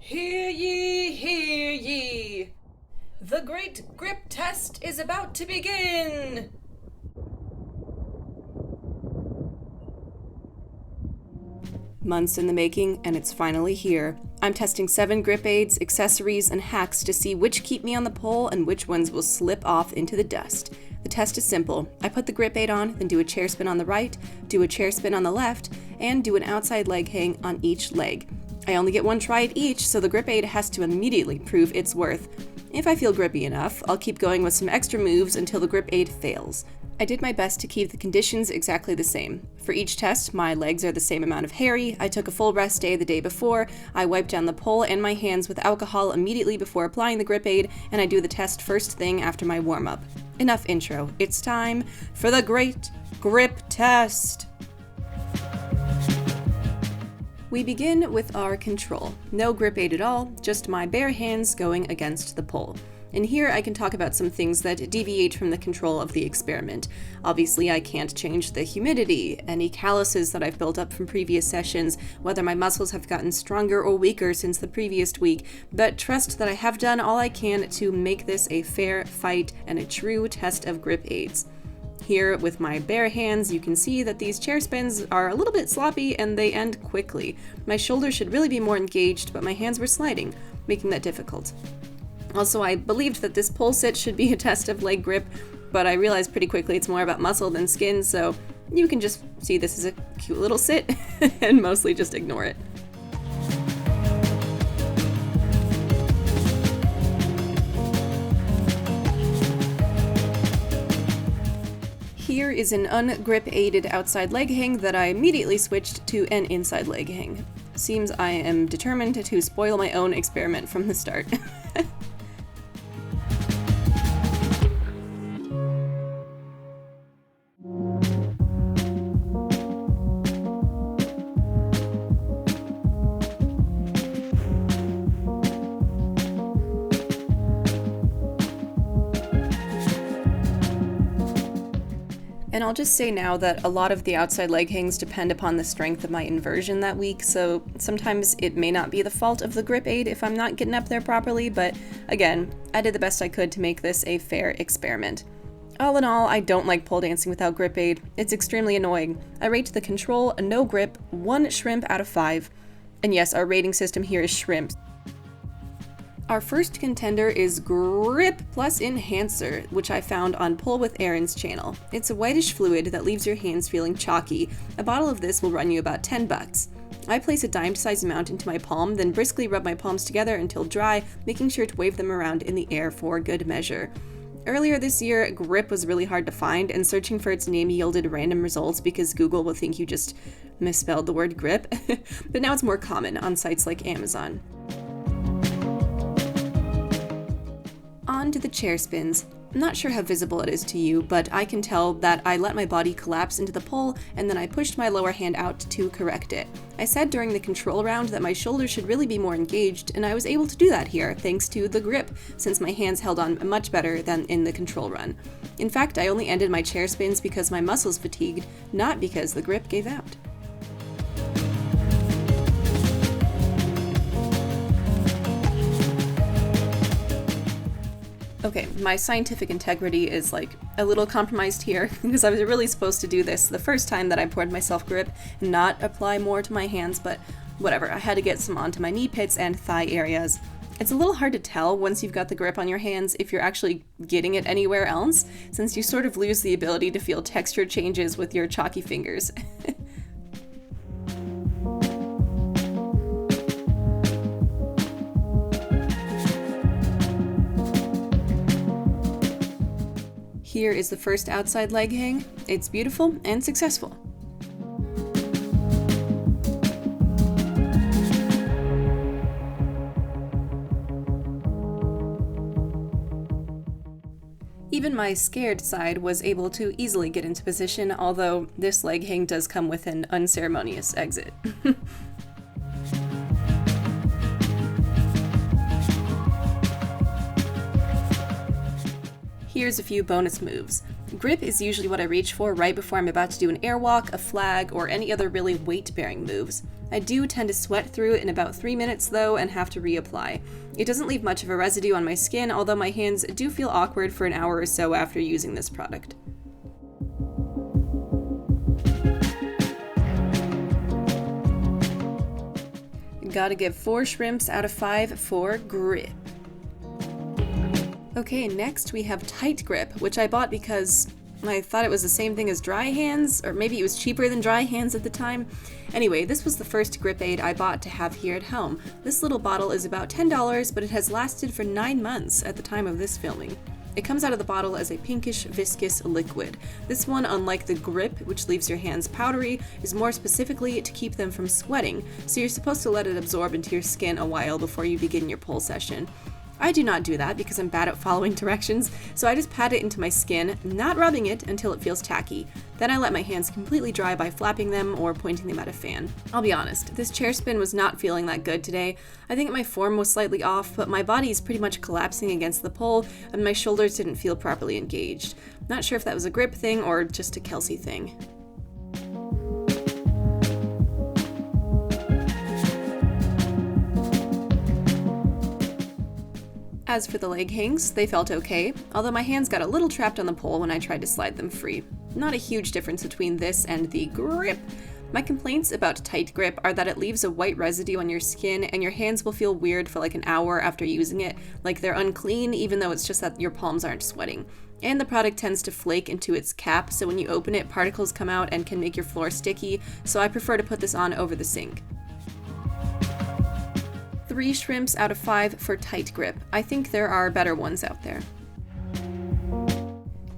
Hear ye, hear ye! The great grip test is about to begin! Months in the making, and it's finally here. I'm testing 7 grip aids, accessories, and hacks to see which keep me on the pole and which ones will slip off into the dust. The test is simple. I put the grip aid on, then do a chair spin on the right, do a chair spin on the left, and do an outside leg hang on each leg. I only get one try at each, so the grip aid has to immediately prove its worth. If I feel grippy enough, I'll keep going with some extra moves until the grip aid fails. I did my best to keep the conditions exactly the same. For each test, my legs are the same amount of hairy, I took a full rest day the day before, I wiped down the pole and my hands with alcohol immediately before applying the grip aid, and I do the test first thing after my warm-up. Enough intro, it's time for the Great Grip Test! We begin with our control. No grip aid at all, just my bare hands going against the pole. And here I can talk about some things that deviate from the control of the experiment. Obviously, I can't change the humidity, any calluses that I've built up from previous sessions, whether my muscles have gotten stronger or weaker since the previous week, but trust that I have done all I can to make this a fair fight and a true test of grip aids. Here, with my bare hands, you can see that these chair spins are a little bit sloppy and they end quickly. My shoulders should really be more engaged, but my hands were sliding, making that difficult. Also, I believed that this pole sit should be a test of leg grip, but I realized pretty quickly it's more about muscle than skin, so you can just see this as a cute little sit and mostly just ignore it. Here is an ungrip-aided outside leg hang that I immediately switched to an inside leg hang. Seems I am determined to spoil my own experiment from the start. And I'll just say now that a lot of the outside leg hangs depend upon the strength of my inversion that week, so sometimes it may not be the fault of the grip aid if I'm not getting up there properly, but again, I did the best I could to make this a fair experiment. All in all, I don't like pole dancing without grip aid. It's extremely annoying. I rate the control a no grip 1 shrimp out of 5. And yes, our rating system here is shrimp. Our first contender is Grip Plus Enhancer, which I found on Pull with Aaron's channel. It's a whitish fluid that leaves your hands feeling chalky. A bottle of this will run you about $10. I place a dime-sized amount into my palm, then briskly rub my palms together until dry, making sure to wave them around in the air for good measure. Earlier this year, Grip was really hard to find, and searching for its name yielded random results because Google will think you just misspelled the word grip, but now it's more common on sites like Amazon. On to the chair spins. I'm not sure how visible it is to you, but I can tell that I let my body collapse into the pole and then I pushed my lower hand out to correct it. I said during the control round that my shoulders should really be more engaged, and I was able to do that here thanks to the grip, since my hands held on much better than in the control run. In fact, I only ended my chair spins because my muscles fatigued, not because the grip gave out. Okay, my scientific integrity is like a little compromised here because I was really supposed to do this the first time that I poured myself grip and not apply more to my hands, but whatever, I had to get some onto my knee pits and thigh areas. It's a little hard to tell once you've got the grip on your hands if you're actually getting it anywhere else, since you sort of lose the ability to feel texture changes with your chalky fingers. Here is the first outside leg hang. It's beautiful and successful. Even my scared side was able to easily get into position, although this leg hang does come with an unceremonious exit. Here's a few bonus moves. Grip is usually what I reach for right before I'm about to do an airwalk, a flag, or any other really weight-bearing moves. I do tend to sweat through it in about 3 minutes though and have to reapply. It doesn't leave much of a residue on my skin, although my hands do feel awkward for an hour or so after using this product. Gotta give 4 shrimps out of 5 for grip. Okay, next we have Tight Grip, which I bought because I thought it was the same thing as Dry Hands, or maybe it was cheaper than Dry Hands at the time. Anyway, this was the first grip aid I bought to have here at home. This little bottle is about $10, but it has lasted for 9 months at the time of this filming. It comes out of the bottle as a pinkish, viscous liquid. This one, unlike the Grip, which leaves your hands powdery, is more specifically to keep them from sweating, so you're supposed to let it absorb into your skin a while before you begin your pull session. I do not do that because I'm bad at following directions, so I just pat it into my skin, not rubbing it until it feels tacky. Then I let my hands completely dry by flapping them or pointing them at a fan. I'll be honest, this chair spin was not feeling that good today. I think my form was slightly off, but my body is pretty much collapsing against the pole, and my shoulders didn't feel properly engaged. Not sure if that was a grip thing or just a Kelsey thing. As for the leg hangs, they felt okay, although my hands got a little trapped on the pole when I tried to slide them free. Not a huge difference between this and the Grip. My complaints about Tight Grip are that it leaves a white residue on your skin and your hands will feel weird for like an hour after using it, like they're unclean even though it's just that your palms aren't sweating. And the product tends to flake into its cap, so when you open it, particles come out and can make your floor sticky, so I prefer to put this on over the sink. 3 shrimps out of 5 for Tight Grip. I think there are better ones out there.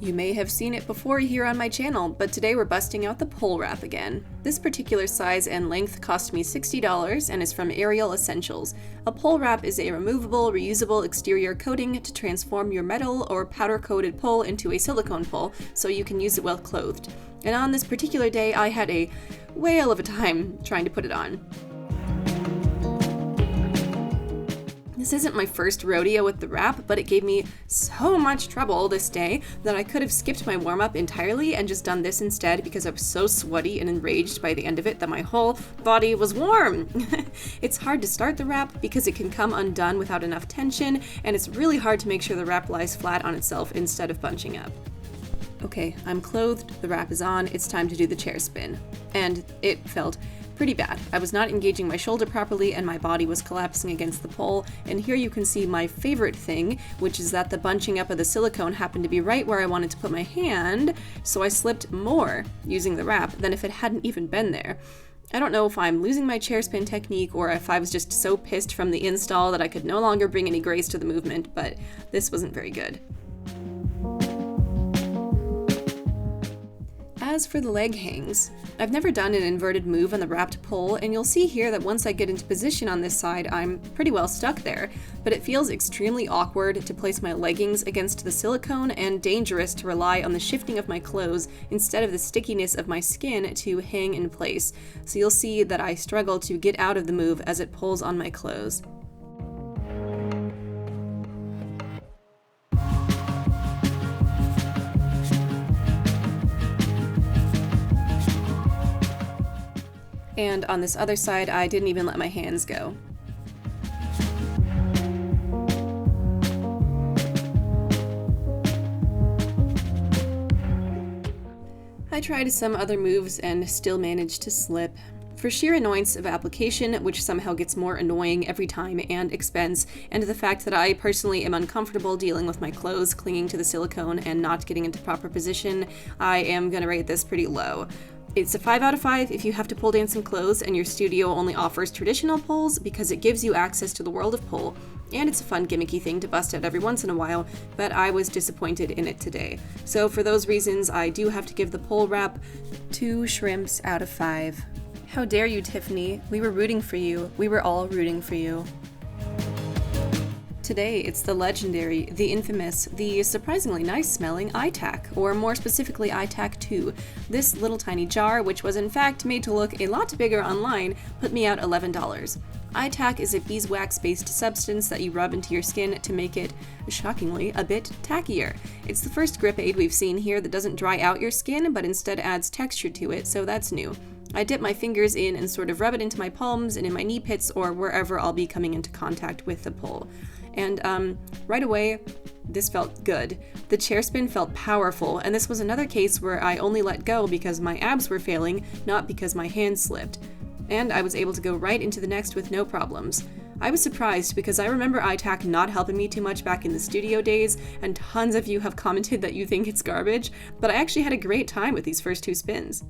You may have seen it before here on my channel, but today we're busting out the pole wrap again. This particular size and length cost me $60 and is from Ariel Essentials. A pole wrap is a removable, reusable exterior coating to transform your metal or powder-coated pole into a silicone pole so you can use it while clothed. And on this particular day, I had a whale of a time trying to put it on. This isn't my first rodeo with the wrap, but it gave me so much trouble this day that I could have skipped my warm-up entirely and just done this instead because I was so sweaty and enraged by the end of it that my whole body was warm. It's hard to start the wrap because it can come undone without enough tension, and it's really hard to make sure the wrap lies flat on itself instead of bunching up. Okay, I'm clothed, the wrap is on, it's time to do the chair spin. And it felt pretty bad. I was not engaging my shoulder properly and my body was collapsing against the pole, and here you can see my favorite thing, which is that the bunching up of the silicone happened to be right where I wanted to put my hand, so I slipped more using the wrap than if it hadn't even been there. I don't know if I'm losing my chair spin technique or if I was just so pissed from the install that I could no longer bring any grace to the movement, but this wasn't very good. As for the leg hangs, I've never done an inverted move on the wrapped pole, and you'll see here that once I get into position on this side, I'm pretty well stuck there, but it feels extremely awkward to place my leggings against the silicone and dangerous to rely on the shifting of my clothes instead of the stickiness of my skin to hang in place, so you'll see that I struggle to get out of the move as it pulls on my clothes. And on this other side, I didn't even let my hands go. I tried some other moves and still managed to slip. For sheer annoyance of application, which somehow gets more annoying every time, and expense, and the fact that I personally am uncomfortable dealing with my clothes clinging to the silicone and not getting into proper position, I am gonna rate this pretty low. It's a 5 out of 5 if you have to pole dance in clothes and your studio only offers traditional poles because it gives you access to the world of pole, and it's a fun gimmicky thing to bust out every once in a while, but I was disappointed in it today. So for those reasons, I do have to give the pole wrap 2 shrimps out of 5. How dare you, Tiffany? We were rooting for you. We were all rooting for you. Today, it's the legendary, the infamous, the surprisingly nice-smelling iTac, or more specifically iTac 2. This little tiny jar, which was in fact made to look a lot bigger online, put me out $11. iTack is a beeswax-based substance that you rub into your skin to make it, shockingly, a bit tackier. It's the first grip aid we've seen here that doesn't dry out your skin, but instead adds texture to it, so that's new. I dip my fingers in and sort of rub it into my palms and in my knee pits or wherever I'll be coming into contact with the pole. And right away, this felt good. The chair spin felt powerful, and this was another case where I only let go because my abs were failing, not because my hands slipped. And I was able to go right into the next with no problems. I was surprised because I remember iTack not helping me too much back in the studio days, and tons of you have commented that you think it's garbage, but I actually had a great time with these first 2 spins.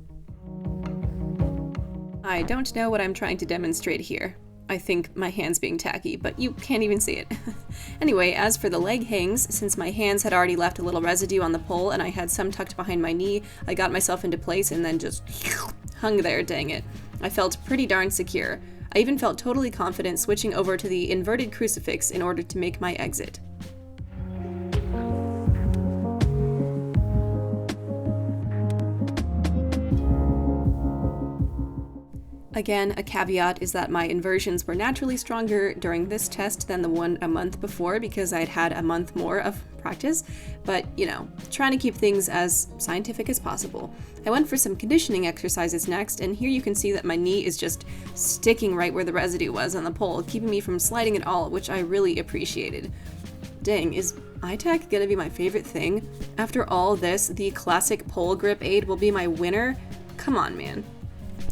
I don't know what I'm trying to demonstrate here. I think my hand's being tacky, but you can't even see it. Anyway, as for the leg hangs, since my hands had already left a little residue on the pole and I had some tucked behind my knee, I got myself into place and then just hung there, dang it. I felt pretty darn secure. I even felt totally confident switching over to the inverted crucifix in order to make my exit. Again, a caveat is that my inversions were naturally stronger during this test than the one a month before because I'd had a month more of practice, but you know, trying to keep things as scientific as possible. I went for some conditioning exercises next, and here you can see that my knee is just sticking right where the residue was on the pole, keeping me from sliding at all, which I really appreciated. Dang, is iTack gonna be my favorite thing? After all this, the classic pole grip aid will be my winner? Come on, man.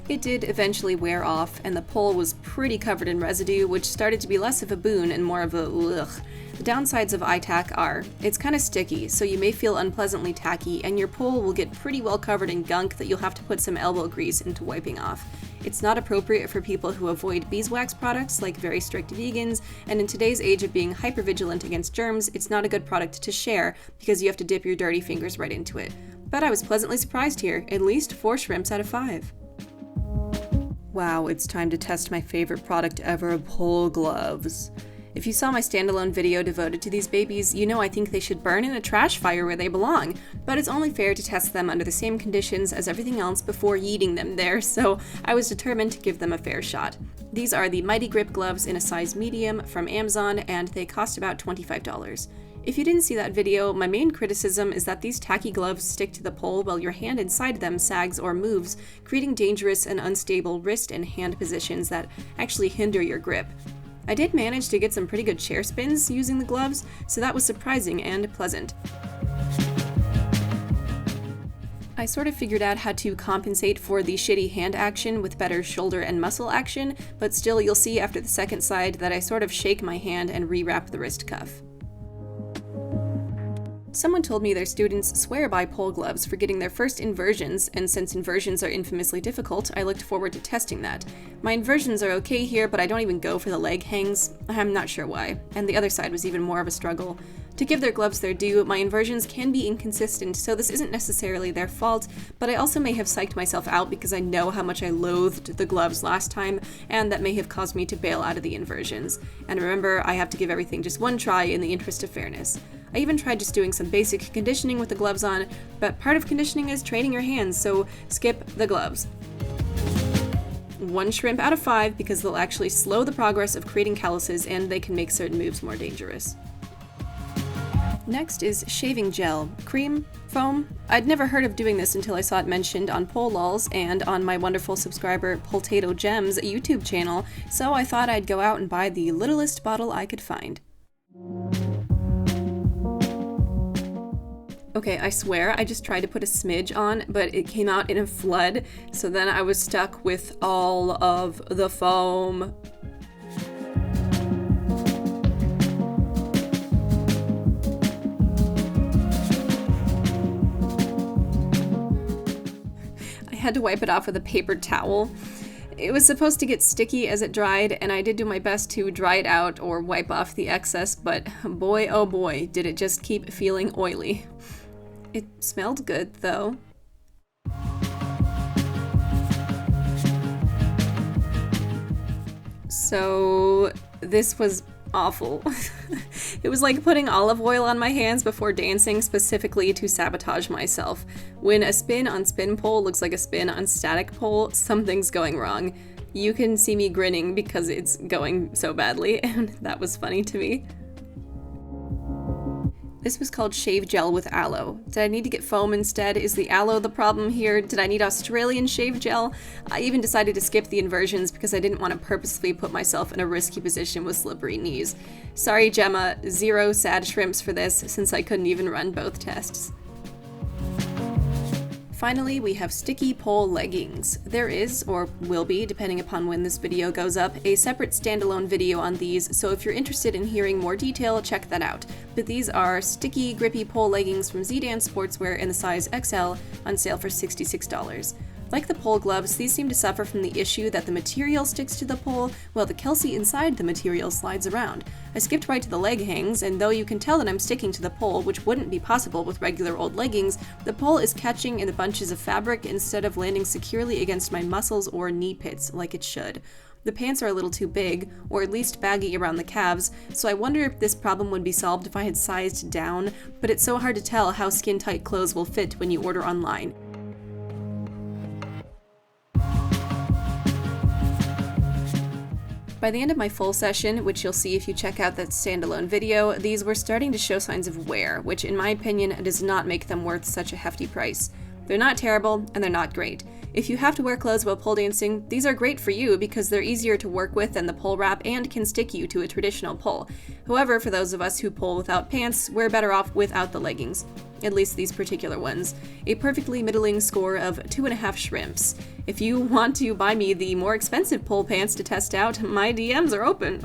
It did eventually wear off, and the pole was pretty covered in residue, which started to be less of a boon and more of a ugh. The downsides of iTack are, it's kind of sticky, so you may feel unpleasantly tacky, and your pole will get pretty well covered in gunk that you'll have to put some elbow grease into wiping off. It's not appropriate for people who avoid beeswax products, like very strict vegans, and in today's age of being hypervigilant against germs, it's not a good product to share because you have to dip your dirty fingers right into it. But I was pleasantly surprised here, at least 4 shrimps out of 5. Wow, it's time to test my favorite product ever, pole gloves. If you saw my standalone video devoted to these babies, you know I think they should burn in a trash fire where they belong, but it's only fair to test them under the same conditions as everything else before yeeting them there, so I was determined to give them a fair shot. These are the Mighty Grip gloves in a size medium from Amazon, and they cost about $25. If you didn't see that video, my main criticism is that these tacky gloves stick to the pole while your hand inside them sags or moves, creating dangerous and unstable wrist and hand positions that actually hinder your grip. I did manage to get some pretty good chair spins using the gloves, so that was surprising and pleasant. I sort of figured out how to compensate for the shitty hand action with better shoulder and muscle action, but still you'll see after the second side that I sort of shake my hand and rewrap the wrist cuff. Someone told me their students swear by pole gloves for getting their first inversions, and since inversions are infamously difficult, I looked forward to testing that. My inversions are okay here, but I don't even go for the leg hangs. I'm not sure why, and the other side was even more of a struggle. To give their gloves their due, my inversions can be inconsistent, so this isn't necessarily their fault, but I also may have psyched myself out because I know how much I loathed the gloves last time, and that may have caused me to bail out of the inversions. And remember, I have to give everything just one try in the interest of fairness. I even tried just doing some basic conditioning with the gloves on, but part of conditioning is training your hands, so skip the gloves. 1 shrimp out of 5 because they'll actually slow the progress of creating calluses and they can make certain moves more dangerous. Next is shaving gel. Cream? Foam? I'd never heard of doing this until I saw it mentioned on Pole Lols and on my wonderful subscriber Poltato Gems YouTube channel, so I thought I'd go out and buy the littlest bottle I could find. Okay, I swear I just tried to put a smidge on, but it came out in a flood, so then I was stuck with all of the foam. I had to wipe it off with a paper towel. It was supposed to get sticky as it dried, and I did do my best to dry it out or wipe off the excess, but boy oh boy, did it just keep feeling oily. It smelled good, though. So, this was awful. It was like putting olive oil on my hands before dancing specifically to sabotage myself. When a spin on spin pole looks like a spin on static pole, something's going wrong. You can see me grinning because it's going so badly, and that was funny to me. This was called shave gel with aloe. Did I need to get foam instead? Is the aloe the problem here? Did I need Australian shave gel? I even decided to skip the inversions because I didn't want to purposefully put myself in a risky position with slippery knees. Sorry, Gemma, 0 sad shrimps for this since I couldn't even run both tests. Finally, we have sticky pole leggings. There is, or will be, depending upon when this video goes up, a separate standalone video on these, so if you're interested in hearing more detail, check that out. But these are sticky, grippy pole leggings from Zidane Sportswear in the size XL, on sale for $66. Like the pole gloves, these seem to suffer from the issue that the material sticks to the pole, while the Kelsey inside the material slides around. I skipped right to the leg hangs, and though you can tell that I'm sticking to the pole, which wouldn't be possible with regular old leggings, the pole is catching in the bunches of fabric instead of landing securely against my muscles or knee pits, like it should. The pants are a little too big, or at least baggy around the calves, so I wonder if this problem would be solved if I had sized down, but it's so hard to tell how skin-tight clothes will fit when you order online. By the end of my full session, which you'll see if you check out that standalone video, these were starting to show signs of wear, which in my opinion does not make them worth such a hefty price. They're not terrible, and they're not great. If you have to wear clothes while pole dancing, these are great for you because they're easier to work with than the pole wrap and can stick you to a traditional pole. However, for those of us who pole without pants, we're better off without the leggings. At least these particular ones. A perfectly middling score of 2.5 shrimps. If you want to buy me the more expensive pole pants to test out, my DMs are open.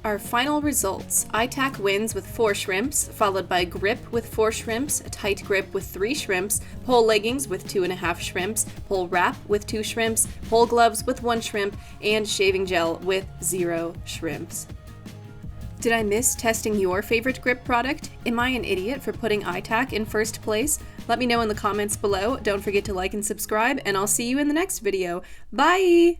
Our final results. ITAC wins with 4 shrimps, followed by grip with 4 shrimps, tight grip with 3 shrimps, pole leggings with 2.5 shrimps, pole wrap with 2 shrimps, pole gloves with 1 shrimp, and shaving gel with 0 shrimps. Did I miss testing your favorite grip product? Am I an idiot for putting ITAC in first place? Let me know in the comments below. Don't forget to like and subscribe, and I'll see you in the next video. Bye!